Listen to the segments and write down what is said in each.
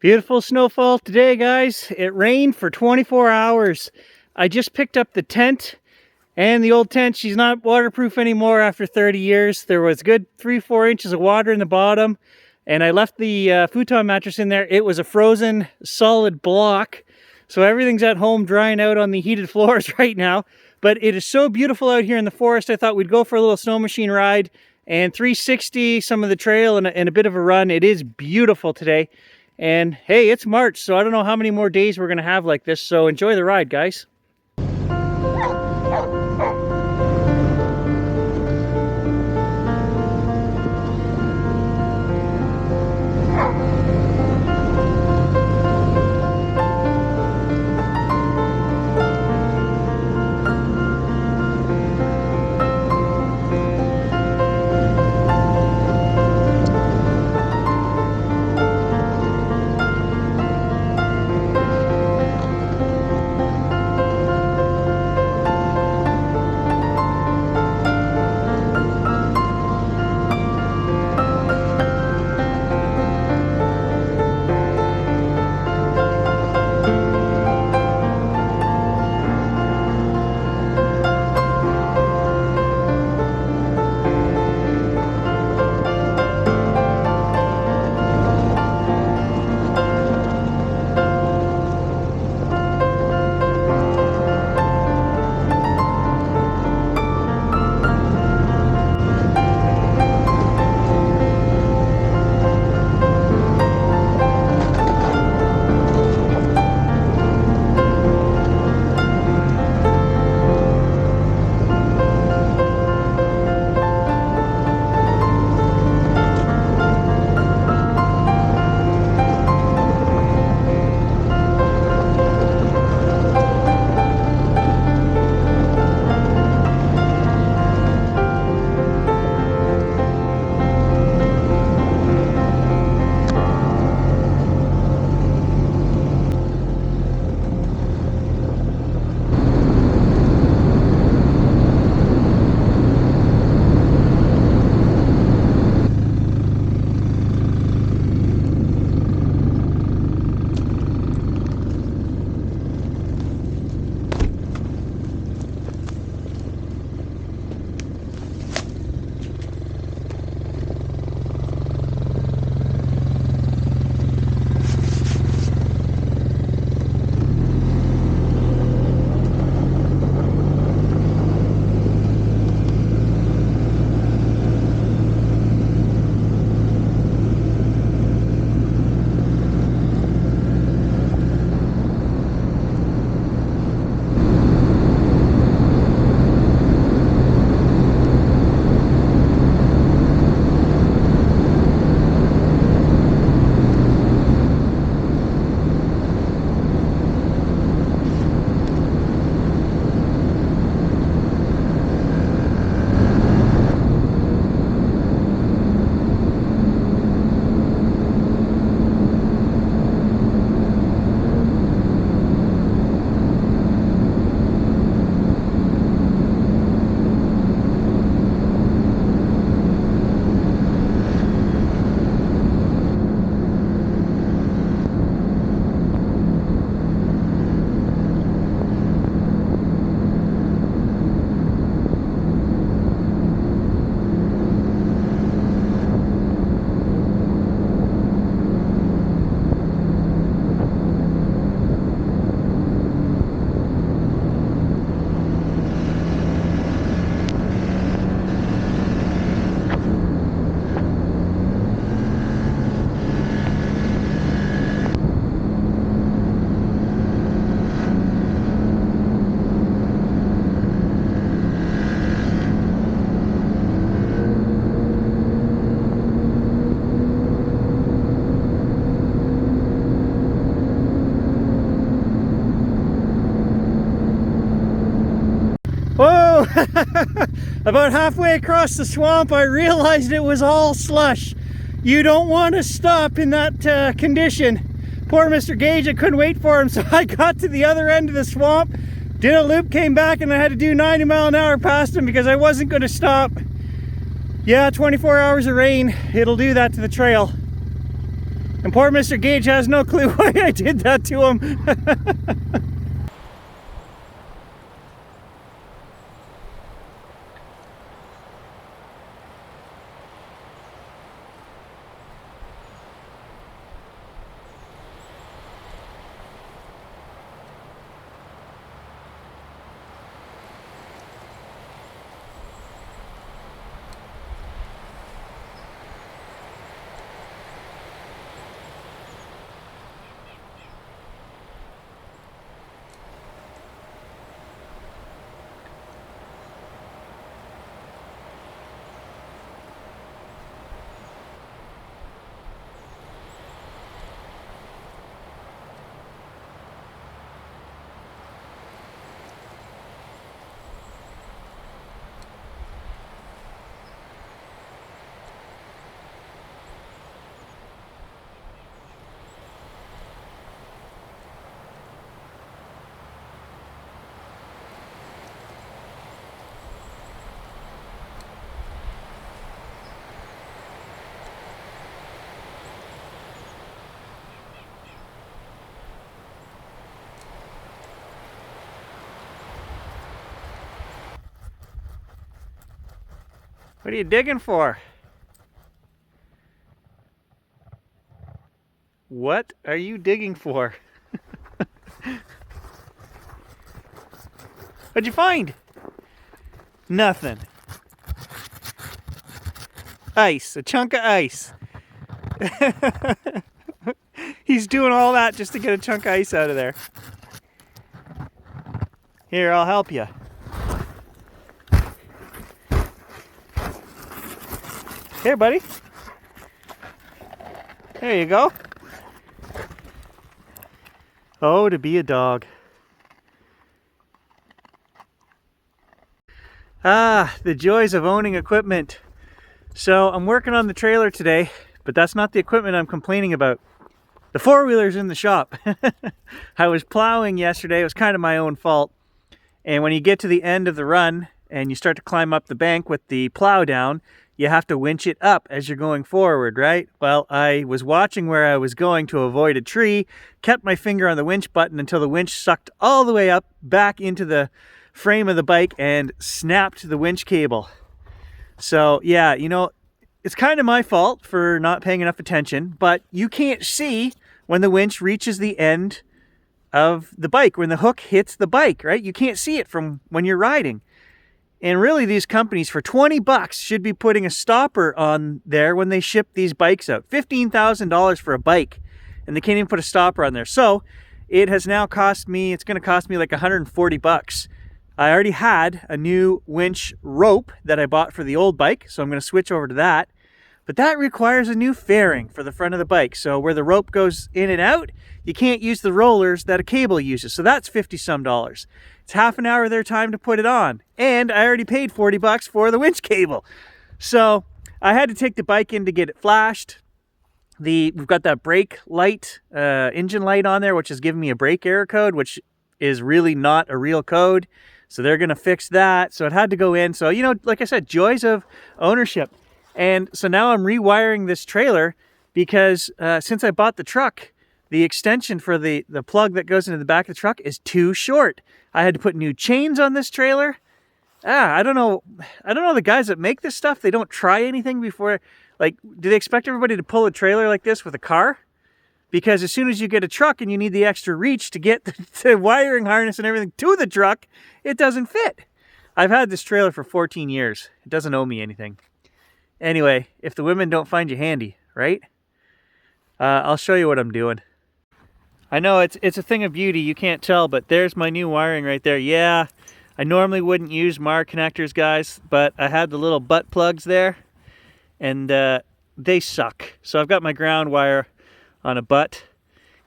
Beautiful snowfall today, guys. It rained for 24 hours. I just picked up the tent, and the old tent, she's not waterproof anymore after 30 years. There was good 3-4 inches of water in the bottom, and I left the futon mattress in there. It was a frozen solid block, so everything's at home drying out on the heated floors right now. But it is so beautiful out here in the forest. I thought we'd go for a little snow machine ride and 360 some of the trail and a bit of a run. It is beautiful today. And hey, it's March, so I don't know how many more days we're going to have like this, so enjoy the ride, guys. Whoa! About halfway across the swamp, I realized it was all slush. You don't want to stop in that condition. Poor Mr. Gage, I couldn't wait for him, so I got to the other end of the swamp, did a loop, came back, and I had to do 90 mile an hour past him because I wasn't going to stop. Yeah, 24 hours of rain, it'll do that to the trail. And poor Mr. Gage has no clue why I did that to him. What are you digging for? What are you digging for? What'd you find? Nothing. Ice, a chunk of ice. He's doing all that just to get a chunk of ice out of there. Here, I'll help you. Here, buddy. There you go. Oh, to be a dog. Ah, the joys of owning equipment. So I'm working on the trailer today, but that's not the equipment I'm complaining about. The four-wheeler's in the shop. I was plowing yesterday. It was kind of my own fault. And when you get to the end of the run and you start to climb up the bank with the plow down, you have to winch it up as you're going forward, right? Well, I was watching where I was going to avoid a tree, kept my finger on the winch button until the winch sucked all the way up back into the frame of the bike and snapped the winch cable. So yeah, you know, it's kind of my fault for not paying enough attention, but you can't see when the winch reaches the end of the bike, when the hook hits the bike, right? You can't see it from when you're riding. And really, these companies for 20 bucks should be putting a stopper on there when they ship these bikes out. $15,000 for a bike, and they can't even put a stopper on there. So it has now cost me, it's going to cost me like 140 bucks. I already had a new winch rope that I bought for the old bike, so I'm going to switch over to that. But that requires a new fairing for the front of the bike. So where the rope goes in and out, you can't use the rollers that a cable uses. So that's $50-some. It's half an hour of their time to put it on. And I already paid 40 bucks for the winch cable. So I had to take the bike in to get it flashed. We've got that brake light, engine light on there, which is giving me a brake error code, which is really not a real code. So they're going to fix that. So it had to go in. So, you know, like I said, joys of ownership. And so now I'm rewiring this trailer because since I bought the truck, the extension for the plug that goes into the back of the truck is too short. I had to put new chains on this trailer. I don't know the guys that make this stuff. They don't try anything before. Like, do they expect everybody to pull a trailer like this with a car? Because as soon as you get a truck and you need the extra reach to get the wiring harness and everything to the truck, it doesn't fit. I've had this trailer for 14 years. It doesn't owe me anything. Anyway, if the women don't find you handy, right? I'll show you what I'm doing. I know it's a thing of beauty, you can't tell, but there's my new wiring right there. Yeah, I normally wouldn't use MAR connectors, guys, but I had the little butt plugs there, and they suck. So I've got my ground wire on a butt,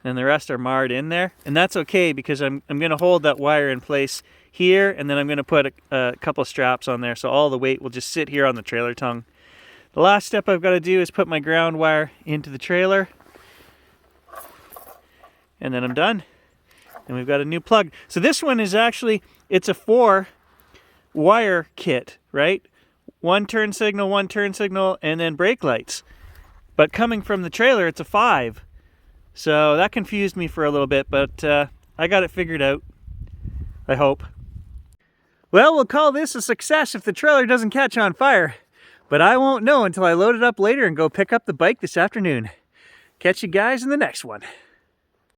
and the rest are marred in there. And that's okay, because I'm going to hold that wire in place here, and then I'm going to put a couple straps on there, so all the weight will just sit here on the trailer tongue. The last step I've got to do is put my ground wire into the trailer, and then I'm done. And we've got a new plug. So this one is actually, it's a 4-wire kit, right? One turn signal, and then brake lights. But coming from the trailer, it's a 5. So that confused me for a little bit, but I got it figured out, I hope. Well, we'll call this a success if the trailer doesn't catch on fire, but I won't know until I load it up later and go pick up the bike this afternoon. Catch you guys in the next one.